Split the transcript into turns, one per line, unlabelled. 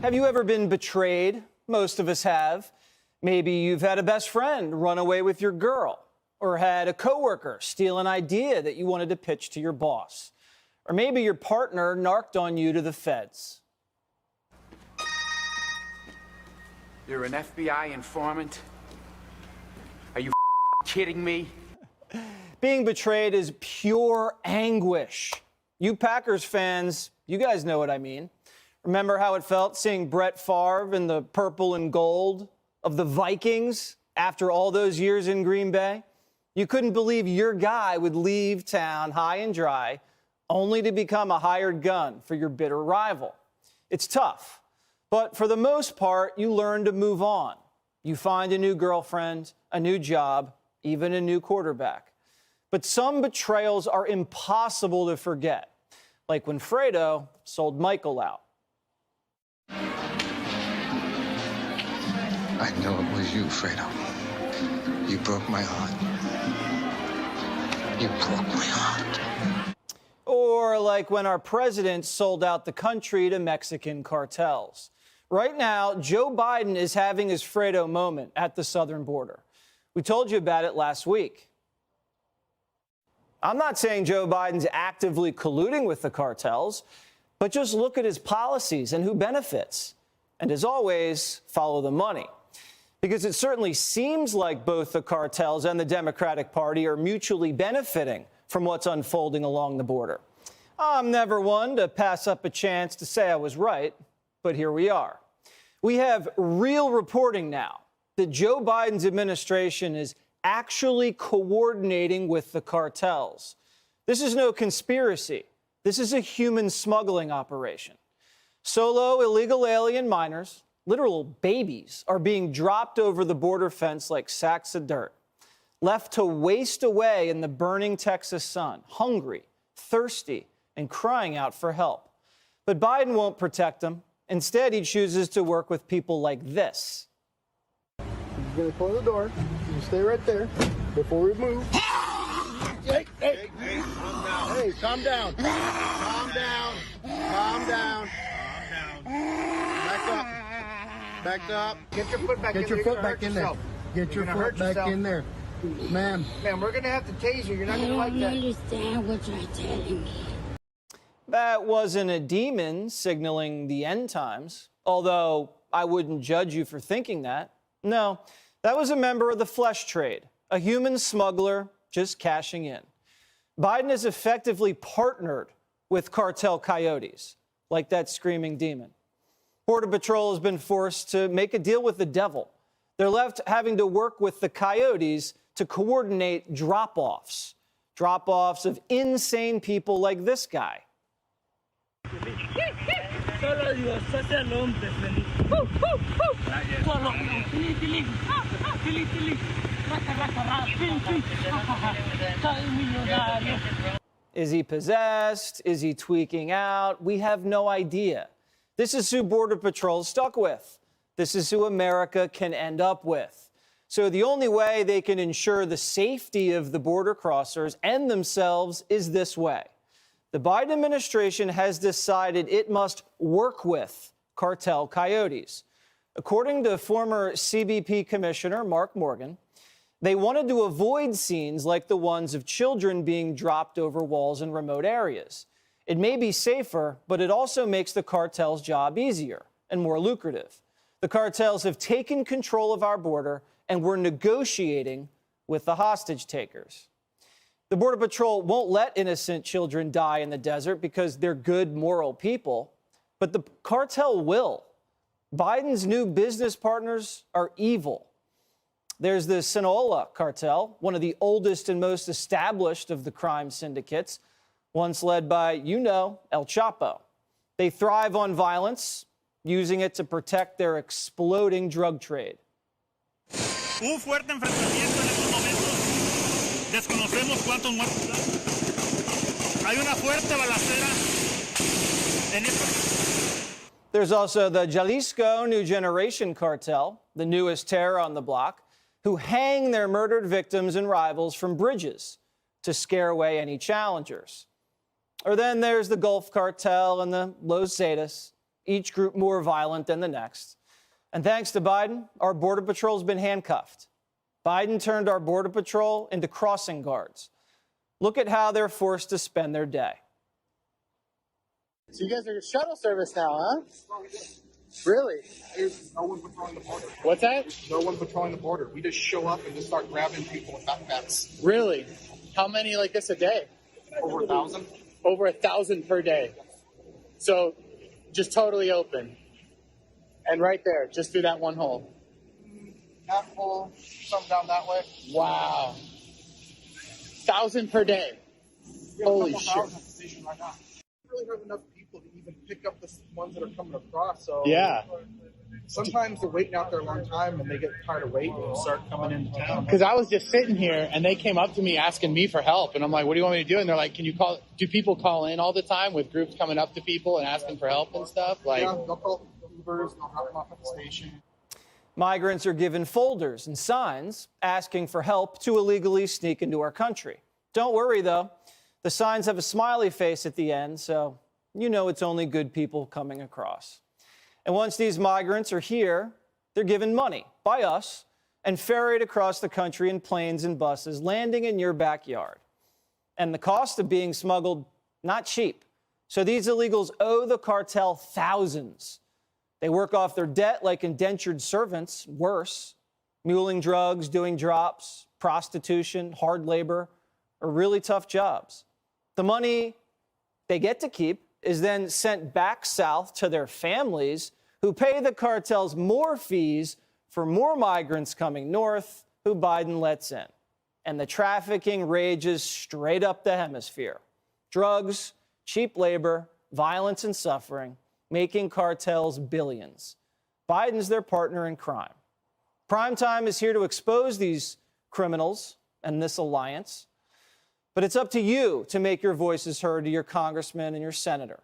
Have you ever been betrayed? Most of us have. Maybe you've had a best friend run away with your girl, or had a coworker steal an idea that you wanted to pitch to your boss. Or maybe your partner narked on you to the feds.
You're an FBI informant? Are you kidding me?
Being betrayed is pure anguish. You Packers fans, you guys know what I mean. Remember how it felt seeing Brett Favre in the purple and gold of the Vikings after all those years in Green Bay? You couldn't believe your guy would leave town high and dry only to become a hired gun for your bitter rival. It's tough, but for the most part, you learn to move on. You find a new girlfriend, a new job, even a new quarterback. But some betrayals are impossible to forget, like when Fredo sold Michael out.
I know it was you, Fredo. You broke my heart. You broke my heart.
Or like when our president sold out the country to Mexican cartels. Right now, Joe Biden is having his Fredo moment at the southern border. We told you about it last week. I'm not saying Joe Biden's actively colluding with the cartels, but just look at his policies and who benefits. And as always, follow the money. Because it certainly seems like both the cartels and the Democratic Party are mutually benefiting from what's unfolding along the border. I'm never one to pass up a chance to say I was right, but here we are. We have real reporting now that Joe Biden's administration is actually coordinating with the cartels. This is no conspiracy. This is a human smuggling operation. Solo illegal alien minors, literal babies, are being dropped over the border fence like sacks of dirt, left to waste away in the burning Texas sun, hungry, thirsty, and crying out for help. But Biden won't protect them. Instead, he chooses to work with people like this.
He's going to close the door. You stay right there before we move. Hey, calm down. Calm down. Calm down. Back up. Back up. Get your foot back in there. Get your foot back in there. Get your foot back in there. Ma'am. Ma'am, we're going to have to tase you. You're not going to like that.
I don't understand what you're telling me.
That wasn't a demon signaling the end times, although I wouldn't judge you for thinking that. No, that was a member of the flesh trade, a human smuggler just cashing in. Biden has effectively partnered with cartel coyotes, like that screaming demon. Border Patrol has been forced to make a deal with the devil. They're left having to work with the coyotes to coordinate drop-offs of insane people like this guy. Is he possessed? Is he tweaking out? We have no idea. This is who Border Patrol is stuck with. This is who America can end up with. So the only way they can ensure the safety of the border crossers and themselves is this way. The Biden administration has decided it must work with cartel coyotes. According to former CBP Commissioner Mark Morgan, they wanted to avoid scenes like the ones of children being dropped over walls in remote areas. It may be safer, but it also makes the cartel's job easier and more lucrative. The cartels have taken control of our border, and we're negotiating with the hostage takers. The Border Patrol won't let innocent children die in the desert because they're good, moral people, but the cartel will. Biden's new business partners are evil. There's the Sinaloa cartel, one of the oldest and most established of the crime syndicates, once led by, El Chapo. They thrive on violence, using it to protect their exploding drug trade.
Un fuerte enfrentamiento en estos momentos. Desconocemos cuántos muertos. Hay una fuerte balacera en estos.
There's also the Jalisco New Generation cartel, the newest terror on the block, who hang their murdered victims and rivals from bridges to scare away any challengers. Or then there's the Gulf Cartel and the Los Zetas, each group more violent than the next. And thanks to Biden, our Border Patrol's been handcuffed. Biden turned our Border Patrol into crossing guards. Look at how they're forced to spend their day.
So you guys are shuttle service now, huh? Really?
There's no one patrolling the border.
What's that?
No one patrolling the border. We just show up and just start grabbing people with backpacks.
Really? How many like this a day?
Over 1,000.
Over 1,000 per day. So just totally open. And right there, just through that one hole.
Half full, some down that way.
Wow. 1,000 per day.
We have
Holy
a couple
shit.
thousand at the station right now. We don't really have enough people to even pick up the ones that are coming across. So
Yeah.
sometimes they're waiting out there a long time and they get tired of waiting and start coming into town.
Because I was just sitting here and they came up to me asking me for help. And I'm like, what do you want me to do? And they're like, do people call in all the time with groups coming up to people and asking for help and stuff? Like,
Yeah, they'll call Ubers, they'll drop them off at the station.
Migrants are given folders and signs asking for help to illegally sneak into our country. Don't worry, though. The signs have a smiley face at the end, so you know it's only good people coming across. And once these migrants are here, they're given money by us and ferried across the country in planes and buses, landing in your backyard. And the cost of being smuggled, not cheap. So these illegals owe the cartel thousands. They work off their debt like indentured servants, worse, muling drugs, doing drops, prostitution, hard labor, or really tough jobs. The money they get to keep is then sent back south to their families, who pay the cartels more fees for more migrants coming north, who Biden lets in. And the trafficking rages straight up the hemisphere. Drugs, cheap labor, violence and suffering, making cartels billions. Biden's their partner in crime. Primetime is here to expose these criminals and this alliance. But it's up to you to make your voices heard to your congressman and your senator.